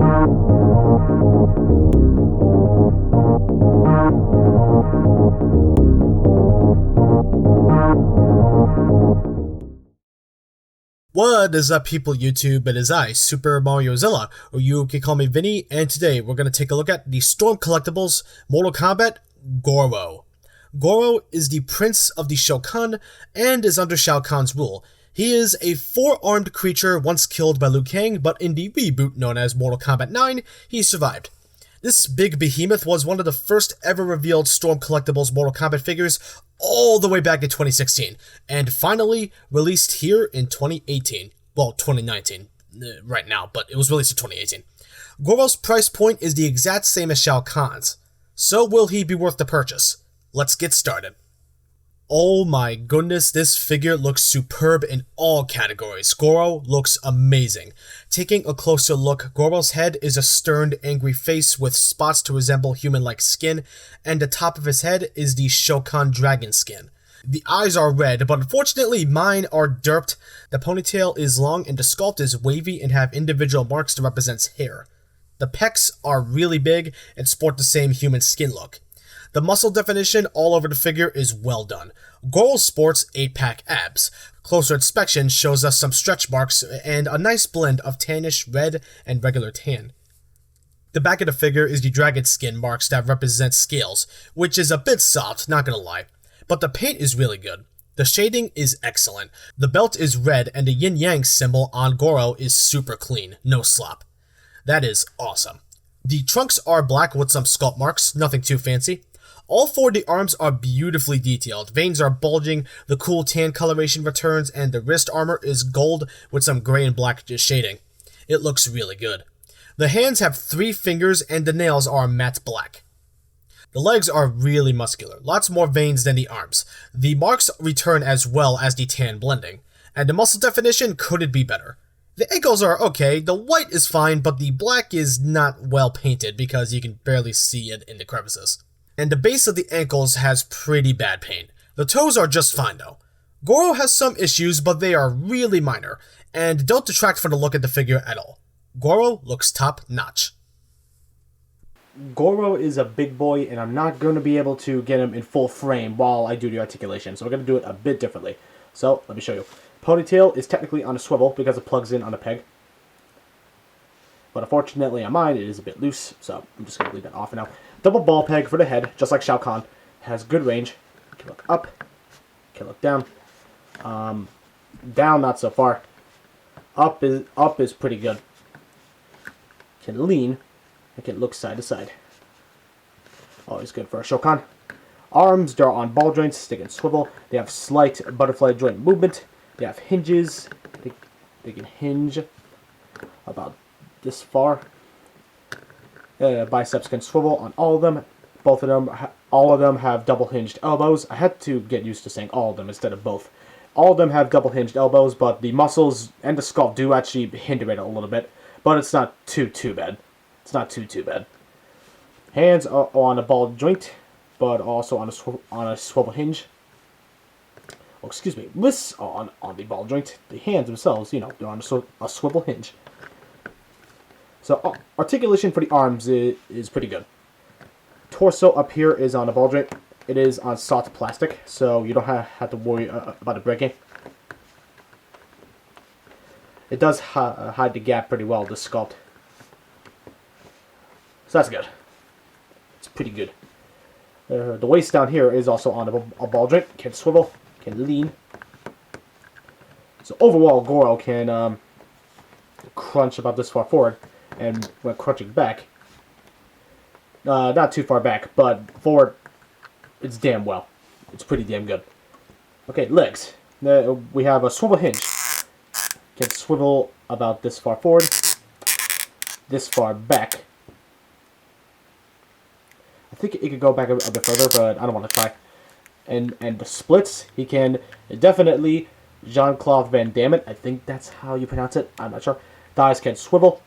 What is up, people YouTube? It is I, Super Mariozilla, or you can call me Vinny, and today we're going to take a look at the Storm Collectibles Mortal Kombat Goro. Goro is the prince of the Shao Kahn and is under Shao Kahn's rule. He is a four-armed creature once killed by Liu Kang, but in the reboot known as Mortal Kombat 9, he survived. This big behemoth was one of the first ever revealed Storm Collectibles Mortal Kombat figures all the way back in 2016, and finally released here in 2018. Well, 2019 right now, but it was released in 2018. Goro's price point is the exact same as Shao Kahn's. So will he be worth the purchase? Let's get started. Oh my goodness, this figure looks superb in all categories. Goro looks amazing. Taking a closer look, Goro's head is a stern, angry face with spots to resemble human-like skin, and the top of his head is the Shao Kahn dragon skin. The eyes are red, but unfortunately mine are derped. The ponytail is long and the sculpt is wavy and have individual marks to represent hair. The pecs are really big and sport the same human skin look. The muscle definition all over the figure is well done. Goro sports 8-pack abs. Closer inspection shows us some stretch marks and a nice blend of tannish red and regular tan. The back of the figure is the dragon skin marks that represent scales, which is a bit soft, not gonna lie. But the paint is really good. The shading is excellent. The belt is red and the yin-yang symbol on Goro is super clean, no slop. That is awesome. The trunks are black with some sculpt marks, nothing too fancy. All four of the arms are beautifully detailed. Veins are bulging, the cool tan coloration returns, and the wrist armor is gold with some gray and black shading. It looks really good. The hands have 3 fingers and the nails are matte black. The legs are really muscular, lots more veins than the arms. The marks return as well as the tan blending. And the muscle definition couldn't be better. The ankles are okay, the white is fine, but the black is not well painted because you can barely see it in the crevices. And the base of the ankles has pretty bad paint. The toes are just fine though. Goro has some issues, but they are really minor, and don't detract from the look of the figure at all. Goro looks top notch. Goro is a big boy, and I'm not going to be able to get him in full frame while I do the articulation, so we're going to do it a bit differently. So, let me show you. Ponytail is technically on a swivel because it plugs in on a peg. But unfortunately on mine, it is a bit loose, so I'm just going to leave that off for now. Double ball peg for the head, just like Shao Kahn. Has good range. Can look up. Can look down. Down, not so far. Up is pretty good. Can lean. And can look side to side. Always good for a Shao Kahn. Arms, they're on ball joints, stick and swivel. They have slight butterfly joint movement. They have hinges. They can hinge about this far. Biceps can swivel on all of them. All of them have double hinged elbows. I had to get used to saying all of them instead of both. All of them have double hinged elbows, but the muscles and the sculpt do actually hinder it a little bit. But it's not too bad. It's not too bad. Hands are on a ball joint, but also on a swivel hinge. Oh, excuse me. Wrists are on the ball joint. The hands themselves, you know, they're on a swivel hinge. So, articulation for the arms is pretty good. Torso up here is on a ball joint. It is on soft plastic, so you don't have to worry about it breaking. It does hide the gap pretty well, the sculpt. So that's good. It's pretty good. The waist down here is also on a ball joint. Can swivel, can lean. So overall, Goro can crunch about this far forward. And when crunching back, not too far back, but forward, it's damn well. It's pretty damn good. Okay, legs. We have a swivel hinge. Can swivel about this far forward, this far back. I think it could go back a bit further, but I don't want to try. And the splits, he can definitely Jean-Claude Van Damme it. I think that's how you pronounce it. I'm not sure. Thighs can swivel.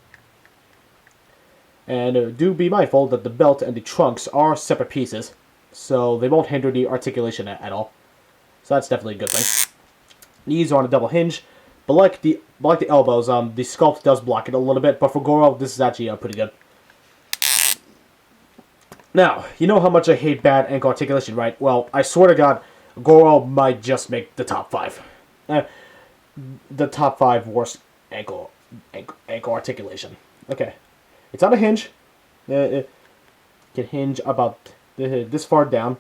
And do be mindful that the belt and the trunks are separate pieces, so they won't hinder the articulation at all. So that's definitely a good thing. Knees are on a double hinge. But like the elbows, the sculpt does block it a little bit. But for Goro, this is actually pretty good. Now, you know how much I hate bad ankle articulation, right? Well, I swear to God, Goro might just make the top 5. The top 5 worst ankle articulation. Okay, it's on a hinge. It can hinge about this far down.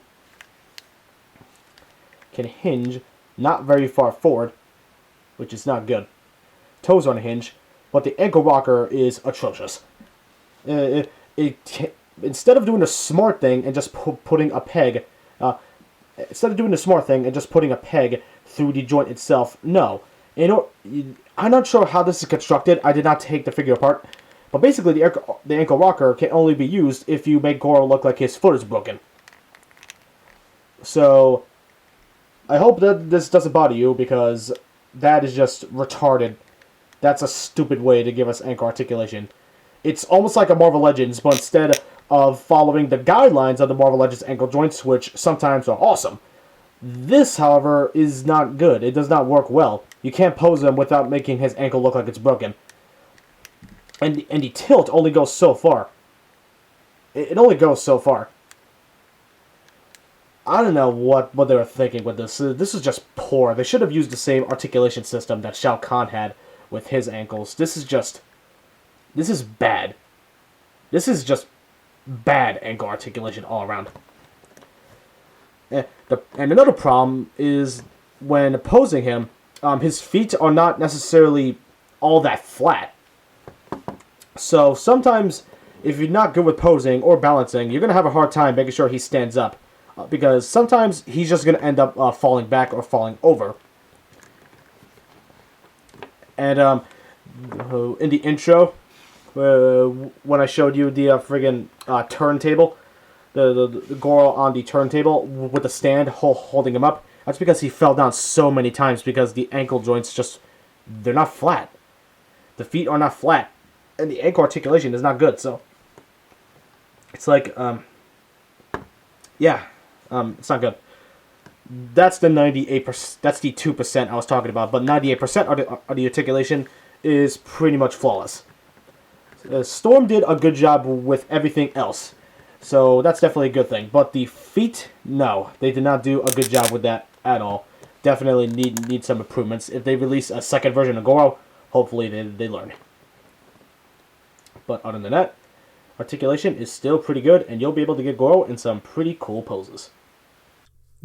Can hinge not very far forward, which is not good. Toes on a hinge, but the ankle rocker is atrocious. Instead of doing the smart thing and just putting a peg, through the joint itself, no. I'm not sure how this is constructed. I did not take the figure apart, but basically the ankle rocker can only be used if you make Goro look like his foot is broken. So I hope that this doesn't bother you, because that is just retarded. That's a stupid way to give us ankle articulation. It's almost like a Marvel Legends, but instead of following the guidelines of the Marvel Legends ankle joints, which sometimes are awesome, this, however, is not good. It does not work well. You can't pose him without making his ankle look like it's broken. And the tilt only goes so far. It only goes so far. I don't know what they were thinking with this. This is just poor. They should have used the same articulation system that Shao Kahn had with his ankles. This is bad. This is just bad ankle articulation all around. And another problem is when posing him, his feet are not necessarily all that flat. So sometimes, if you're not good with posing or balancing, you're going to have a hard time making sure he stands up. Because sometimes he's just going to end up falling back or falling over. And in the intro, when I showed you the friggin' turntable, the Goro on the turntable with the stand holding him up, that's because he fell down so many times because the ankle joints they're not flat. The feet are not flat. And the ankle articulation is not good, so it's like, it's not good. That's the 98%. That's the 2% I was talking about. But 98% of the articulation is pretty much flawless. Storm did a good job with everything else, so that's definitely a good thing. But the feet, no, they did not do a good job with that at all. Definitely need some improvements. If they release a second version of Goro, hopefully they learn. But other than that, articulation is still pretty good, and you'll be able to get Goro in some pretty cool poses.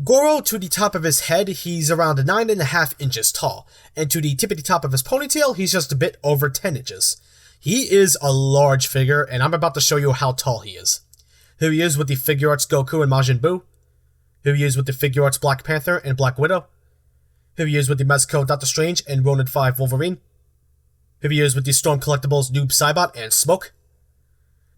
Goro, to the top of his head, he's around 9.5 inches tall, and to the tippity top of his ponytail, he's just a bit over 10 inches. He is a large figure, and I'm about to show you how tall he is. Here he is with the Figure Arts Goku and Majin Buu. Here he is with the Figure Arts Black Panther and Black Widow. Here he is with the Mezco Doctor Strange and Ronin 5 Wolverine. Here he is with the Storm Collectibles Noob Saibot and Smoke.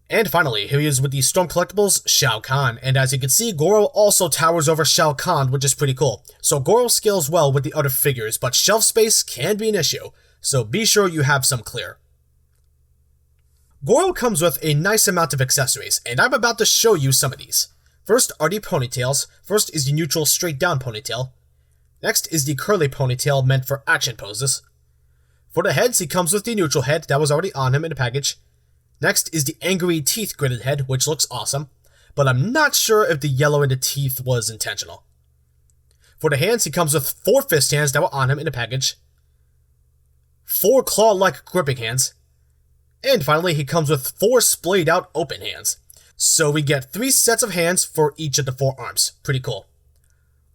And finally, here he is with the Storm Collectibles Shao Kahn, and as you can see, Goro also towers over Shao Kahn, which is pretty cool. So Goro scales well with the other figures, but shelf space can be an issue, so be sure you have some clear. Goro comes with a nice amount of accessories, and I'm about to show you some of these. First are the ponytails. First is the neutral straight down ponytail. Next is the curly ponytail meant for action poses. For the heads, he comes with the neutral head that was already on him in the package. Next is the angry teeth gridded head, which looks awesome, but I'm not sure if the yellow in the teeth was intentional. For the hands, he comes with 4 fist hands that were on him in the package, 4 claw-like gripping hands, and finally he comes with 4 splayed out open hands. So we get 3 sets of hands for each of the 4 arms. Pretty cool.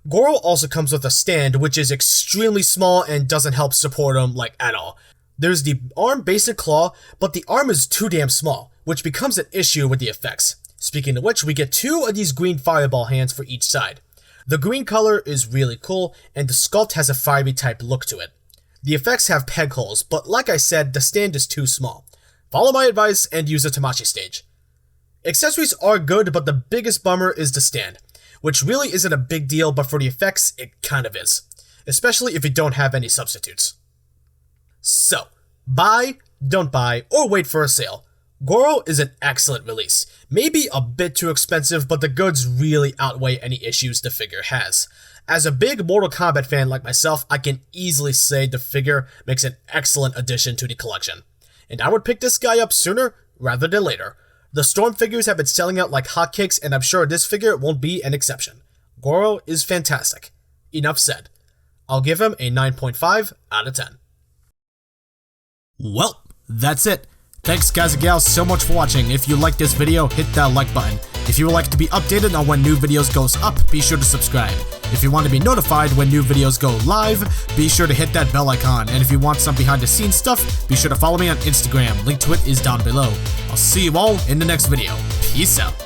Goro also comes with a stand, which is extremely small and doesn't help support him, at all. There's the arm basic claw, but the arm is too damn small, which becomes an issue with the effects. Speaking of which, we get 2 of these green fireball hands for each side. The green color is really cool, and the sculpt has a fiery type look to it. The effects have peg holes, but like I said, the stand is too small. Follow my advice and use a Tamashi stage. Accessories are good, but the biggest bummer is the stand, which really isn't a big deal, but for the effects, it kind of is. Especially if you don't have any substitutes. So, buy, don't buy, or wait for a sale. Goro is an excellent release. Maybe a bit too expensive, but the goods really outweigh any issues the figure has. As a big Mortal Kombat fan like myself, I can easily say the figure makes an excellent addition to the collection. And I would pick this guy up sooner rather than later. The Storm figures have been selling out like hotcakes, and I'm sure this figure won't be an exception. Goro is fantastic. Enough said. I'll give him a 9.5 out of 10. Well, that's it. Thanks guys and gals so much for watching. If you liked this video, hit that like button. If you would like to be updated on when new videos goes up, be sure to subscribe. If you want to be notified when new videos go live, be sure to hit that bell icon. And if you want some behind the scenes stuff, be sure to follow me on Instagram. Link to it is down below. I'll see you all in the next video. Peace out.